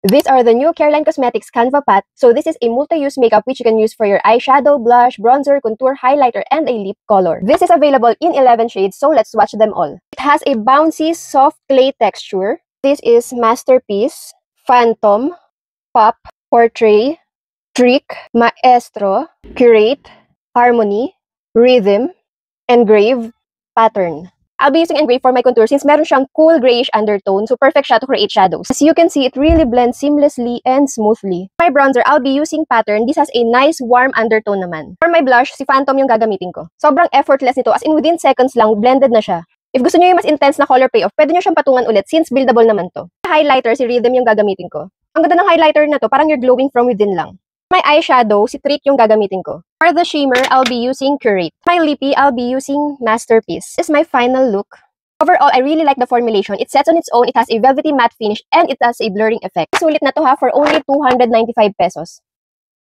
These are the new Careline Cosmetics Canva Pat. So this is a multi-use makeup which you can use for your eyeshadow, blush, bronzer, contour, highlighter, and a lip color. This is available in 11 shades, so let's swatch them all. It has a bouncy, soft clay texture. This is Masterpiece, Phantom, Pop, Portrait, Trick, Maestro, Curate, Harmony, Rhythm, Engrave, Pattern. I'll be using Engrave for my contour since meron siyang cool grayish undertone, so perfect siya to create shadows. As you can see, it really blends seamlessly and smoothly. For my bronzer, I'll be using Pattern. This has a nice warm undertone naman. For my blush, si Phantom yung gagamitin ko. Sobrang effortless nito, as in within seconds lang, blended na siya. If gusto niyo yung mas intense na color payoff, pwede niyo siyang patungan ulit since buildable naman to. Highlighter, si Rhythm yung gagamitin ko. Ang ganda ng highlighter na to, parang you're glowing from within lang. My eyeshadow, si Trick yung gagamitin ko. For the shimmer, I'll be using Curate. My lippy, I'll be using Masterpiece. This is my final look. Overall, I really like the formulation. It sets on its own, it has a velvety matte finish, and it has a blurring effect. Sulit na to ha for only 295 pesos.